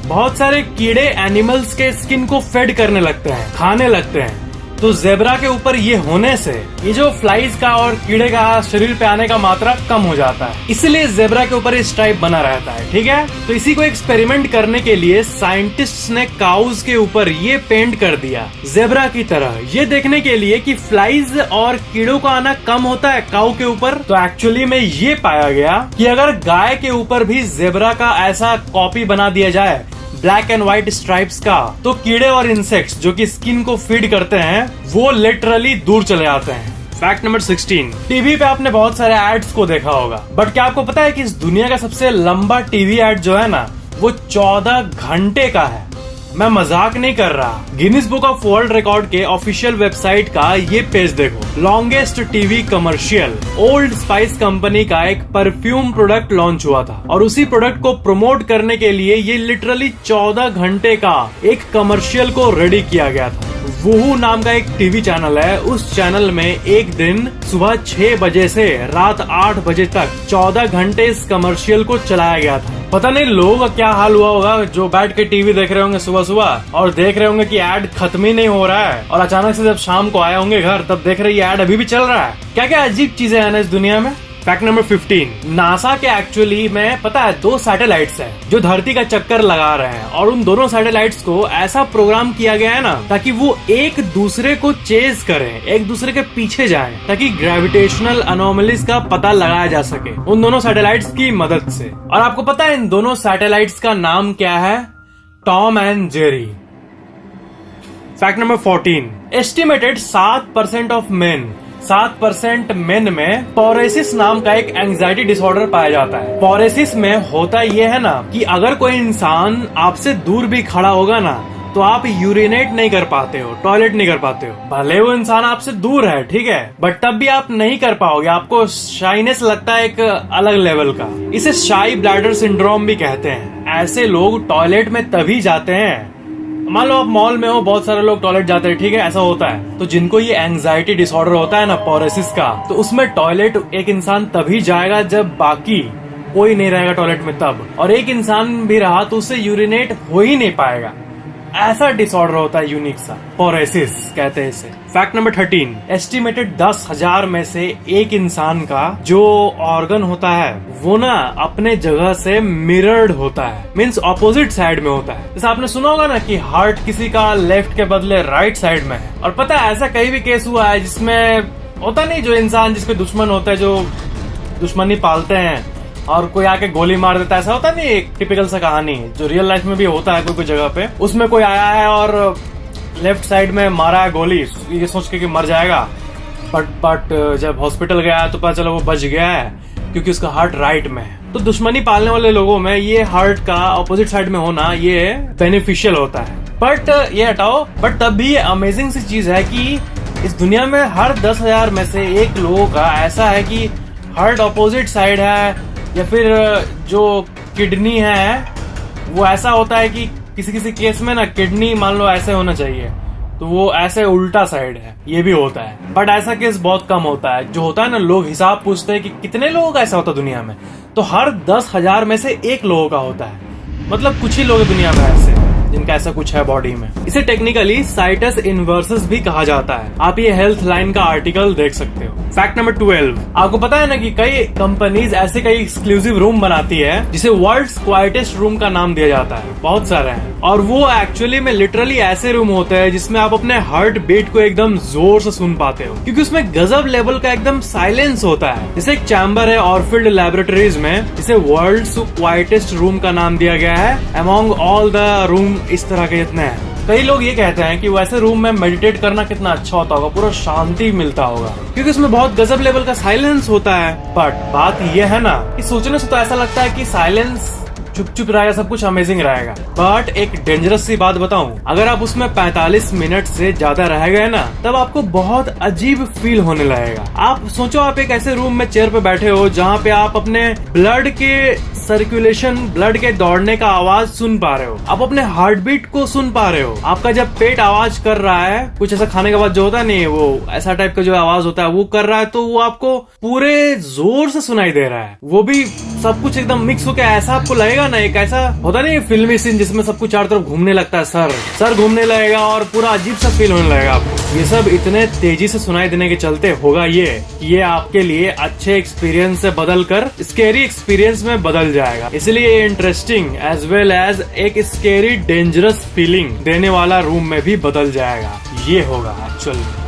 बहुत सारे कीड़े एनिमल्स के स्किन को फेड करने लगते हैं, खाने लगते हैं। तो जेब्रा के ऊपर ये होने से ये जो फ्लाइज का और कीड़े का शरीर पे आने का मात्रा कम हो जाता है, इसलिए जेब्रा के ऊपर ये स्ट्राइप बना रहता है। ठीक है, तो इसी को एक्सपेरिमेंट करने के लिए साइंटिस्ट्स ने काउज के ऊपर ये पेंट कर दिया जेब्रा की तरह, ये देखने के लिए कि फ्लाइज और कीड़ों का आना कम होता है काऊ के ऊपर। तो एक्चुअली में ये पाया गया कि अगर गाय के ऊपर भी जेब्रा का ऐसा कॉपी बना दिया जाए ब्लैक एंड व्हाइट स्ट्राइप्स का, तो कीड़े और इंसेक्ट्स जो कि स्किन को फीड करते हैं वो लिटरली दूर चले जाते हैं। फैक्ट नंबर 16, टीवी पे आपने बहुत सारे एड्स को देखा होगा, बट क्या आपको पता है कि इस दुनिया का सबसे लंबा टीवी एड जो है ना वो 14 घंटे का है। मैं मजाक नहीं कर रहा। Guinness book of world record के ऑफिशियल वेबसाइट का ये पेज देखो, longest TV commercial. Old spice company का एक परफ्यूम प्रोडक्ट लॉन्च हुआ था और उसी प्रोडक्ट को प्रमोट करने के लिए ये लिटरली 14 घंटे का एक कमर्शियल को रेडी किया गया था। वूहू नाम का एक टीवी चैनल है, उस चैनल में एक दिन सुबह 6 बजे से रात 8 बजे तक 14 घंटे इस कमर्शियल को चलाया गया था। पता नहीं लोगों का क्या हाल हुआ होगा जो बैठ के टीवी देख रहे होंगे सुबह सुबह और देख रहे होंगे कि एड खत्म ही नहीं हो रहा है, और अचानक से जब शाम को आए होंगे घर तब देख रहे ये एड अभी भी चल रहा है। क्या क्या अजीब चीजें हैं ना इस दुनिया में। फैक्ट नंबर 15, नासा के एक्चुअली में पता है 2 सैटेलाइट्स हैं जो धरती का चक्कर लगा रहे हैं, और उन दोनों सैटेलाइट्स को ऐसा प्रोग्राम किया गया है ना ताकि वो एक दूसरे को चेज करें, एक दूसरे के पीछे जाएं, ताकि ग्रेविटेशनल अनोमलीज का पता लगाया जा सके उन दोनों सैटेलाइट्स की मदद से। और आपको पता है इन दोनों सैटेलाइट्स का नाम क्या है? Tom and Jerry. Fact number 14, estimated 7% of main 7% main में पॉरेसिस नाम का एक एंजाइटी डिसऑर्डर पाया जाता है। पॉरेसिस में होता यह है ना कि अगर कोई इंसान आपसे दूर भी खड़ा होगा ना तो आप यूरिनेट नहीं कर पाते हो, टॉयलेट नहीं कर पाते हो, भले वो इंसान आपसे दूर है, ठीक है, बट तब भी आप नहीं कर पाओगे, आपको शाइनेस लगता है एक अलग लेवल का। इसे शाई ब्लैडर सिंड्रोम भी कहते हैं। ऐसे लोग टॉयलेट में तभी जाते हैं, मान लो आप मॉल में हो, बहुत सारे लोग टॉयलेट जाते हैं, ठीक है, ऐसा होता है, तो जिनको ये एंजाइटी डिसऑर्डर होता है ना पॉरेसिस का, तो उसमें टॉयलेट एक इंसान तभी जाएगा जब बाकी कोई नहीं रहेगा टॉयलेट में तब, और एक इंसान भी रहा तो उससे यूरिनेट हो ही नहीं पाएगा। ऐसा डिसऑर्डर होता है यूनिक सा, पॉरेसिस कहते हैं इसे। फैक्ट नंबर 13, एस्टिमेटेड 10,000 में से एक इंसान का जो ऑर्गन होता है वो ना अपने जगह से मिरर्ड होता है, मीन्स ऑपोजिट साइड में होता है। जैसे आपने सुना होगा ना कि हार्ट किसी का लेफ्ट के बदले राइट साइड में है, और पता है ऐसा कई भी केस हुआ है जिसमें होता नहीं, जो इंसान जिसके दुश्मन होता है, जो दुश्मनी पालते हैं और कोई आके गोली मार देता है, ऐसा होता नहीं, एक टिपिकल सा कहानी जो रियल लाइफ में भी होता है कोई जगह पे, उसमें कोई आया है और लेफ्ट साइड में मारा है गोली ये सोच के कि मर जाएगा, बट जब हॉस्पिटल गया तो पता चला वो बच गया है क्योंकि उसका हार्ट राइट में है। तो दुश्मनी पालने वाले लोगों में ये हार्ट का अपोजिट साइड में होना ये बेनिफिशियल होता है। बट ये हटाओ, बट तब भी ये अमेजिंग सी चीज है कि इस दुनिया में हर 10,000 में से एक लोगों का ऐसा है कि हार्ट अपोजिट साइड है, या फिर जो किडनी है वो ऐसा होता है कि किसी किसी केस में ना किडनी मान लो ऐसे होना चाहिए तो वो ऐसे उल्टा साइड है, ये भी होता है। बट ऐसा केस बहुत कम होता है। जो होता है ना, लोग हिसाब पूछते हैं कि कितने लोगों का ऐसा होता है दुनिया में, तो हर 10,000 में से एक लोगों का होता है। मतलब कुछ ही लोग दुनिया में ऐसे जिनका ऐसा कुछ है बॉडी में। इसे टेक्निकली साइटस इनवर्सस भी कहा जाता है। आप ये हेल्थ लाइन का आर्टिकल देख सकते हो। फैक्ट नंबर 12, आपको पता है ना कि कई कंपनीज ऐसे कई एक्सक्लूसिव रूम बनाती है जिसे वर्ल्ड्स क्वाइटेस्ट रूम का नाम दिया जाता है, बहुत सारे हैं, और वो एक्चुअली में लिटरली ऐसे रूम होते हैं जिसमें आप अपने हार्ट बीट को एकदम जोर से सुन पाते हो, क्योंकि उसमें गजब लेवल का एकदम साइलेंस होता है। जैसे एक चैम्बर है ऑरफील्ड लैबोरेटरीज में, जिसे वर्ल्ड्स क्वाइटेस्ट रूम का नाम दिया गया है अमॉन्ग ऑल द रूम इस तरह के जितने हैं। कई लोग ये कहते हैं कि वैसे रूम में मेडिटेट करना कितना अच्छा होता होगा, पूरा शांति मिलता होगा, क्योंकि उसमें बहुत गजब लेवल का साइलेंस होता है। बट बात यह है ना कि सोचने से तो ऐसा लगता है कि साइलेंस चुप चुप रहेगा, सब कुछ अमेजिंग रहेगा, बट एक डेंजरस सी बात बताऊं, अगर आप उसमें 45 मिनट से ज्यादा रह गए ना तब आपको बहुत अजीब फील होने लगेगा। आप सोचो, आप एक ऐसे रूम में चेयर पे बैठे हो जहाँ पे आप अपने ब्लड के सर्कुलेशन, ब्लड के दौड़ने का आवाज सुन पा रहे हो, आप अपने हार्ट बीट को सुन पा रहे हो, आपका जब पेट आवाज कर रहा है, कुछ ऐसा खाने के बाद जो होता है नहीं, वो ऐसा टाइप का जो आवाज होता है वो कर रहा है, तो वो आपको पूरे जोर से सुनाई दे रहा है, वो भी सब कुछ एकदम मिक्स होकर, ऐसा आपको लगेगा ना एक ऐसा होता नहीं फिल्मी सीन जिसमें सब कुछ चारों तरफ घूमने लगता है, सर घूमने लगेगा और पूरा अजीब सा फील होने लगेगा आपको। ये सब इतने तेजी से सुनाई देने के चलते होगा ये आपके लिए अच्छे एक्सपीरियंस से बदल कर स्केरी एक्सपीरियंस में बदल जाएगा। इसलिए ये इंटरेस्टिंग एज वेल एज एक स्केरी डेंजरस फीलिंग देने वाला रूम में भी बदल जाएगा। ये होगा एक्चुअल में।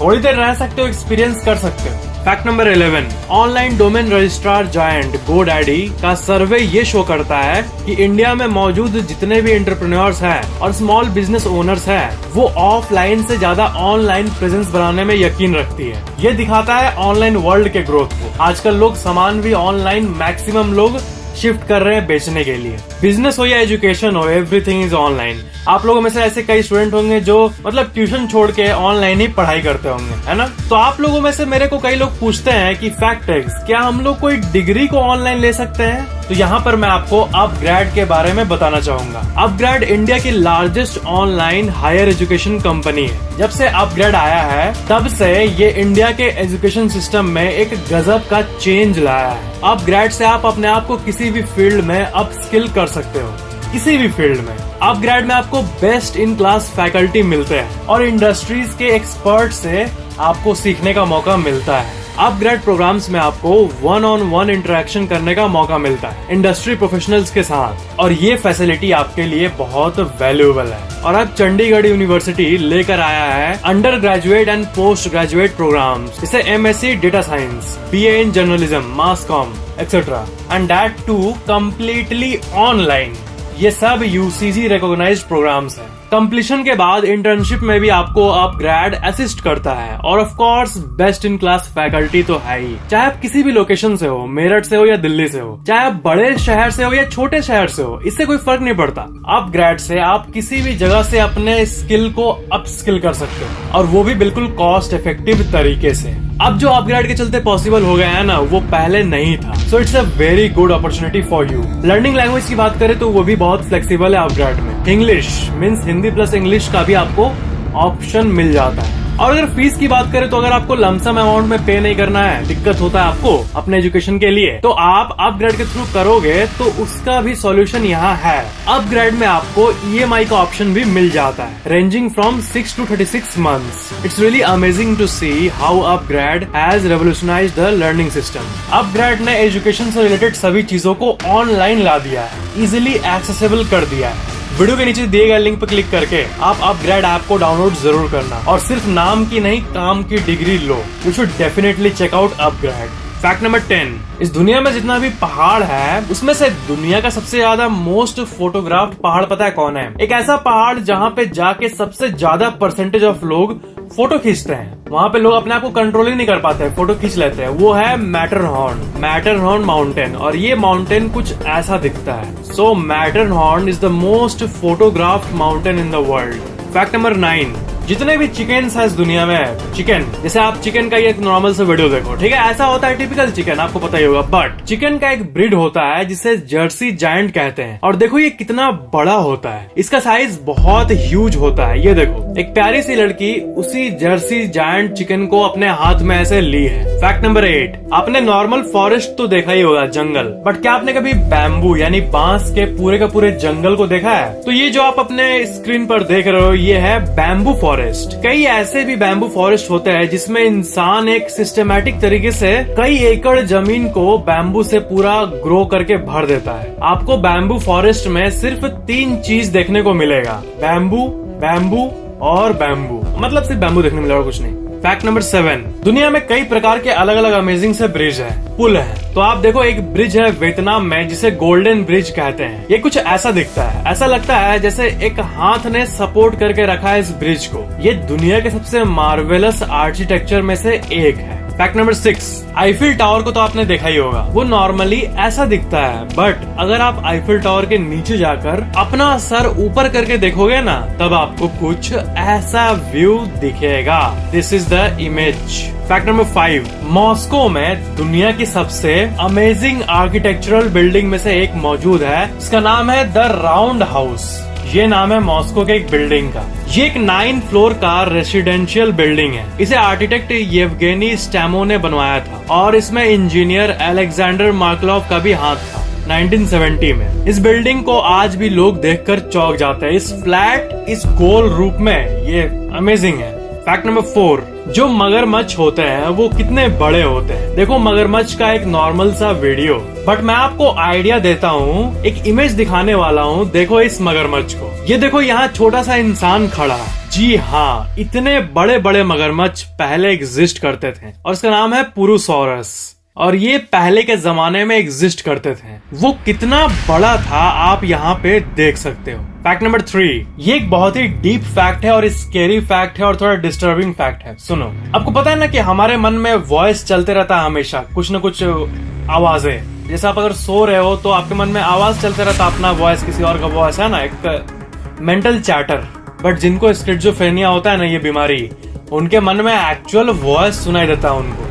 थोड़ी देर रह सकते हो, एक्सपीरियंस कर सकते हो। Fact number 11, online domain registrar giant GoDaddy का सर्वे ये शो करता है कि इंडिया में मौजूद जितने भी एंटरप्रेन्योर्स हैं और स्मॉल बिजनेस ओनर्स हैं, वो ऑफलाइन से ज्यादा ऑनलाइन प्रेजेंस बनाने में यकीन रखती है। ये दिखाता है ऑनलाइन वर्ल्ड के ग्रोथ को। आजकल लोग सामान भी ऑनलाइन मैक्सिमम लोग शिफ्ट कर रहे हैं बेचने के लिए। बिजनेस हो या एजुकेशन हो, एवरीथिंग इज ऑनलाइन। आप लोगों में से ऐसे कई स्टूडेंट होंगे जो मतलब ट्यूशन छोड़ के ऑनलाइन ही पढ़ाई करते होंगे, है ना। तो आप लोगों में से मेरे को कई लोग पूछते हैं कि फैक्ट है, क्या हम लोग कोई डिग्री को ऑनलाइन ले सकते हैं? तो यहाँ पर मैं आपको अपग्रेड के बारे में बताना चाहूंगा। अपग्रेड इंडिया की largest online higher education company है। जब से अपग्रेड आया है तब से ये इंडिया के एजुकेशन सिस्टम में एक गजब का चेंज लाया है। अपग्रेड से आप अपने आप को किसी भी फील्ड में अप स्किल कर सकते हो, किसी भी फील्ड में। अपग्रेड में आपको बेस्ट इन क्लास फैकल्टी मिलते हैं और इंडस्ट्रीज के एक्सपर्ट से आपको सीखने का मौका मिलता है। अपग्रेड प्रोग्राम्स में आपको 1-on-1 इंटरेक्शन करने का मौका मिलता है इंडस्ट्री प्रोफेशनल्स के साथ, और ये फैसिलिटी आपके लिए बहुत वैल्यूएबल है। और अब चंडीगढ़ यूनिवर्सिटी लेकर आया है under graduate and post graduate programmes, जैसे MSc data science, BA in journalism, mass comm etcetera, and that too completely online. ये सब UCG रिकॉग्नाइज्ड प्रोग्राम्स हैं। कंप्लीशन के बाद इंटर्नशिप में भी आपको अपग्रेड असिस्ट करता है, और of course best in class faculty तो है ही। चाहे आप किसी भी लोकेशन से हो, मेरठ से हो या दिल्ली से हो, चाहे आप बड़े शहर से हो या छोटे शहर से हो, इससे कोई फर्क नहीं पड़ता। अपग्रेड से आप किसी भी जगह से अपने स्किल को अप स्किल कर सकते हो, और वो भी बिल्कुल कॉस्ट इफेक्टिव तरीके से। अब जो अपग्रेड के चलते पॉसिबल हो गया है ना, वो पहले नहीं था। So it's a very good opportunity for you. Learning language की बात करें तो वो भी बहुत फ्लेक्सिबल है अपग्रेड में। English means Hindi plus English का भी आपको ऑप्शन मिल जाता है। और अगर फीस की बात करें तो अगर आपको लमसम अमाउंट में पे नहीं करना है, दिक्कत होता है आपको अपने एजुकेशन के लिए, तो आप अपग्रेड के थ्रू करोगे तो उसका भी सॉल्यूशन यहाँ है। अपग्रेड में आपको EMI का ऑप्शन भी मिल जाता है, ranging from 6 to 36 months। It's really amazing to see how upGrad has revolutionized the learning system. UpGrad ने एजुकेशन से रिलेटेड सभी चीजों को ऑनलाइन ला दिया है, इजिली एक्सेसिबल कर दिया है। वीडियो के नीचे दिए गए लिंक पर क्लिक करके आप अपग्रेड ऐप को डाउनलोड जरूर करना, और सिर्फ नाम की नहीं काम की डिग्री लो। You should definitely check out upGrad. Fact number 10, इस दुनिया में जितना भी पहाड़ है उसमें से दुनिया का सबसे ज्यादा मोस्ट फोटोग्राफ्ड पहाड़ पता है कौन है? एक ऐसा पहाड़ जहाँ पे जाके सबसे ज्यादा परसेंटेज ऑफ लोग फोटो खींचते हैं। वहाँ पे लोग अपने आप को कंट्रोल ही नहीं कर पाते, फोटो खींच लेते हैं। वो है मैटरहॉर्न माउंटेन, और ये माउंटेन कुछ ऐसा दिखता है। So Matterhorn is the most photographed mountain in the world. Fact number 9, जितने भी चिकन्स है इस दुनिया में, चिकन जैसे आप चिकन का ये एक नॉर्मल से वीडियो देखो, ठीक है, ऐसा होता है टिपिकल चिकन, आपको पता ही होगा। बट चिकन का एक ब्रीड होता है जिसे जर्सी जायंट कहते हैं, और देखो ये कितना बड़ा होता है। इसका साइज बहुत ह्यूज होता है। ये देखो, एक प्यारी सी लड़की उसी जर्सी जायंट चिकन को अपने हाथ में ऐसे ली है। फैक्ट नंबर 8, आपने नॉर्मल फॉरेस्ट तो देखा ही होगा, जंगल, बट क्या आपने कभी बैम्बू यानी बांस के पूरे का पूरे जंगल को देखा है? तो ये जो आप अपने स्क्रीन पर देख रहे हो ये है बैम्बू फॉरेस्ट। कई ऐसे भी बैम्बू फॉरेस्ट होते हैं जिसमें इंसान एक सिस्टमेटिक तरीके से कई एकड़ जमीन को बैम्बू से पूरा ग्रो करके भर देता है। आपको बैम्बू फॉरेस्ट में सिर्फ 3 चीज देखने को मिलेगा, बैम्बू, बैम्बू और बैम्बू। मतलब सिर्फ बैम्बू देखने मिलेगा, कुछ नहीं। फैक्ट नंबर 7, दुनिया में कई प्रकार के अलग अलग अमेजिंग से ब्रिज है, पुल है। तो आप देखो, एक ब्रिज है वियतनाम में जिसे गोल्डन ब्रिज कहते हैं। ये कुछ ऐसा दिखता है, ऐसा लगता है जैसे एक हाथ ने सपोर्ट करके रखा है इस ब्रिज को। ये दुनिया के सबसे मार्वेलस आर्किटेक्चर में से एक है। फैक्ट नंबर 6, आईफिल टावर को तो आपने देखा ही होगा। वो नॉर्मली ऐसा दिखता है, बट अगर आप आईफिल टावर के नीचे जाकर अपना सर ऊपर करके देखोगे ना, तब आपको कुछ ऐसा व्यू दिखेगा। This is the image. Fact number 5, Moscow में दुनिया की सबसे अमेजिंग आर्किटेक्चरल बिल्डिंग में से एक मौजूद है, इसका नाम है द राउंड हाउस। ये नाम है मॉस्को के एक बिल्डिंग का। ये एक 9 फ्लोर का रेसिडेंशियल बिल्डिंग है। इसे आर्किटेक्ट येवगेनी स्टैमो ने बनवाया था, और इसमें इंजीनियर अलेक्जेंडर मार्कलोव का भी हाथ था। 1970 में। इस बिल्डिंग को आज भी लोग देखकर चौंक जाते हैं। इस फ्लैट, इस गोल रूप में, ये अमेजिंग है। फैक्ट नंबर 4, जो मगरमच्छ होते हैं वो कितने बड़े होते हैं। देखो मगरमच्छ का एक नॉर्मल सा वीडियो, बट मैं आपको आइडिया देता हूँ, एक इमेज दिखाने वाला हूँ। देखो इस मगरमच्छ को, ये देखो यहाँ छोटा सा इंसान खड़ा है। जी हाँ, इतने बड़े बड़े मगरमच्छ पहले एग्जिस्ट करते थे और इसका नाम है पुरुसोरस, और ये पहले के जमाने में एग्जिस्ट करते थे। वो कितना बड़ा था आप यहाँ पे देख सकते हो। फैक्ट नंबर 3, ये एक बहुत ही डीप फैक्ट है और स्केरी फैक्ट है और थोड़ा डिस्टर्बिंग फैक्ट है। सुनो, आपको पता है ना कि हमारे मन में वॉइस चलते रहता है हमेशा, कुछ न कुछ आवाजें। जैसे आप अगर सो रहे हो तो आपके मन में आवाज चलते रहता, अपना वॉइस, किसी और का वॉइस, है ना, एक मेंटल चैटर। बट जिनको स्किज़ोफ्रेनिया होता है ना, ये बीमारी, उनके मन में एक्चुअल वॉइस सुनाई देता है। उनको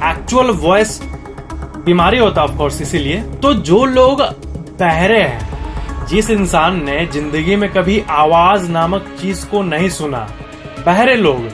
एक्चुअल वॉइस बीमारी होता है ऑफ कोर्स। इसीलिए तो जो लोग बहरे हैं, जिस इंसान ने जिंदगी में कभी आवाज नामक चीज को नहीं सुना, बहरे लोग,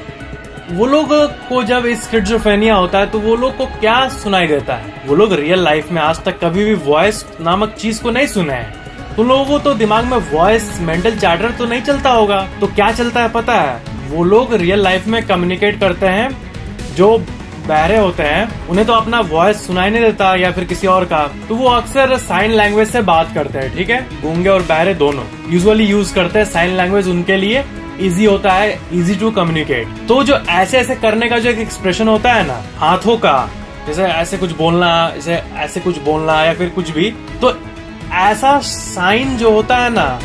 वो लोग को जब स्किज़ोफ्रेनिया होता है तो वो लोग को क्या सुनाई देता है। वो लोग रियल लाइफ में आज तक कभी भी वॉइस नामक चीज को नहीं सुने हैं, तो लोगों को तो दिमाग में वॉइस, मेंटल चैटर तो नहीं चलता होगा। तो क्या चलता है पता है, वो लोग रियल लाइफ में कम्युनिकेट करते हैं। जो बहरे होते हैं उन्हें तो अपना वॉइस सुनाई नहीं देता या फिर किसी और का, तो वो अक्सर साइन लैंग्वेज से बात करते हैं। ठीक है, गूंगे और बहरे दोनों यूजुअली यूज करते हैं साइन लैंग्वेज, उनके लिए इजी होता है, इजी टू कम्युनिकेट। तो जो ऐसे ऐसे करने का जो एक एक्सप्रेशन होता है ना हाथों का, जैसे ऐसे कुछ बोलना, जैसे ऐसे कुछ बोलना या फिर कुछ भी, तो ऐसा साइन जो होता है ना,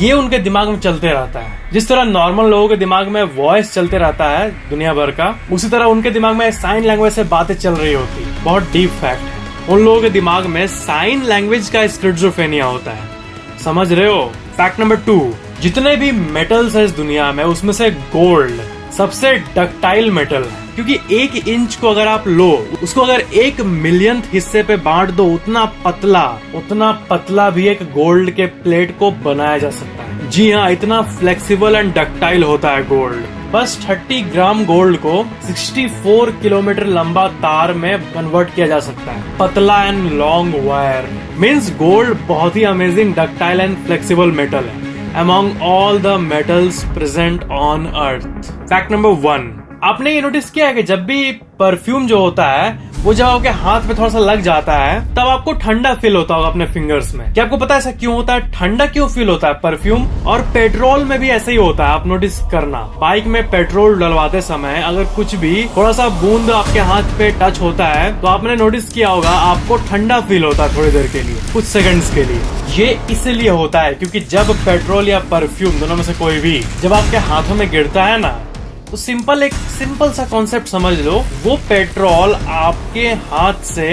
ये उनके दिमाग में चलते रहता है। जिस तरह नॉर्मल लोगों के दिमाग में वॉइस चलते रहता है दुनिया भर का, उसी तरह उनके दिमाग में साइन लैंग्वेज से बातें चल रही होती। बहुत डीप फैक्ट है, उन लोगों के दिमाग में साइन लैंग्वेज का स्किज़ोफ्रेनिया होता है। समझ रहे हो। फैक्ट नंबर 2, जितने भी मेटल्स है इस दुनिया में, उसमें से गोल्ड सबसे डक्टाइल मेटल है, क्योंकि 1 इंच को अगर आप लो, उसको अगर 1 मिलियन हिस्से पे बांट दो, उतना पतला भी एक गोल्ड के प्लेट को बनाया जा सकता है। जी हाँ, इतना फ्लेक्सिबल एंड डक्टाइल होता है गोल्ड। बस 30 ग्राम गोल्ड को 64 किलोमीटर लंबा तार में कन्वर्ट किया जा सकता है। पतला and long wire means gold बहुत ही amazing, ductile and flexible metal है among all the metals present on earth। Fact number 1, आपने ये नोटिस किया है कि जब भी परफ्यूम जो होता है वो जब आपके हाथ पे थोड़ा सा लग जाता है तब आपको ठंडा फील होता होगा अपने फिंगर्स में। क्या आपको पता है ऐसा क्यों होता है, ठंडा क्यों फील होता है परफ्यूम? और पेट्रोल में भी ऐसे ही होता है, आप नोटिस करना। बाइक में पेट्रोल डलवाते समय अगर कुछ भी थोड़ा सा बूंद आपके हाथ पे टच होता है तो आपने नोटिस किया होगा आपको ठंडा फील होता है थोड़ी देर के लिए, कुछ सेकंड्स के लिए। ये इसलिए होता है क्योंकि जब पेट्रोल या परफ्यूम दोनों में से कोई भी जब आपके हाथों में गिरता है ना, तो एक सिंपल सा कॉन्सेप्ट समझ लो, वो पेट्रोल आपके हाथ से,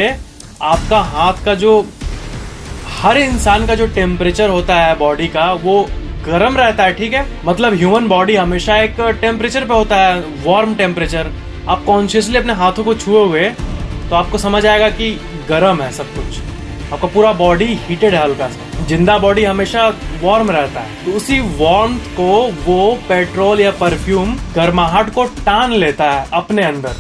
आपका हाथ का जो, हर इंसान का जो टेम्परेचर होता है बॉडी का, वो गर्म रहता है। ठीक है, मतलब ह्यूमन बॉडी हमेशा एक टेम्परेचर पे होता है, वार्म टेम्परेचर। आप कॉन्शियसली अपने हाथों को छुओगे तो आपको समझ आएगा कि गर्म है सब कुछ, आपका पूरा बॉडी हीटेड है हल्का सा। जिंदा बॉडी हमेशा वार्म रहता है, तो उसी वार्म को वो पेट्रोल या परफ्यूम गर्माहट को टान लेता है अपने अंदर।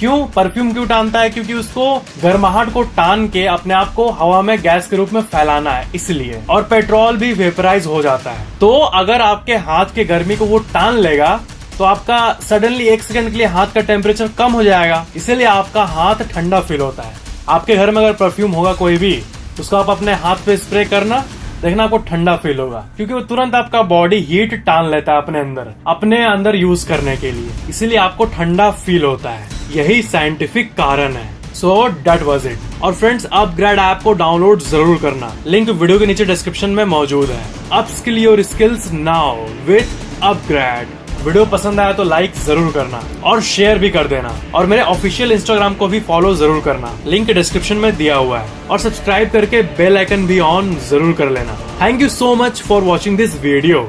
क्यों परफ्यूम क्यों टानता है? क्योंकि उसको गर्माहट को टान के अपने आप को हवा में गैस के रूप में फैलाना है, इसलिए। और पेट्रोल भी वेपराइज हो जाता है। तो अगर आपके हाथ के गर्मी को वो टान लेगा तो आपका सडनली 1 सेकंड के लिए हाथ का टेम्परेचर कम हो जाएगा, इसीलिए आपका हाथ ठंडा फील होता है। आपके घर में अगर परफ्यूम होगा कोई भी, उसको आप अपने हाथ पे स्प्रे करना, देखना आपको ठंडा फील होगा, क्योंकि वो तुरंत आपका बॉडी हीट टान लेता है अपने अंदर यूज करने के लिए, इसीलिए आपको ठंडा फील होता है। यही साइंटिफिक कारण है। So that was it. और फ्रेंड्स, अपग्रेड ऐप को डाउनलोड जरूर करना, लिंक वीडियो के नीचे डिस्क्रिप्शन में मौजूद है। Upskill your skills now with upgrade. Video पसंद आया तो लाइक जरूर करना और शेयर भी कर देना, और मेरे ऑफिशियल इंस्टाग्राम को भी फॉलो जरूर करना, लिंक डिस्क्रिप्शन में दिया हुआ है। और सब्सक्राइब करके बेल आइकन भी ऑन जरूर कर लेना। Thank you so much for watching this video.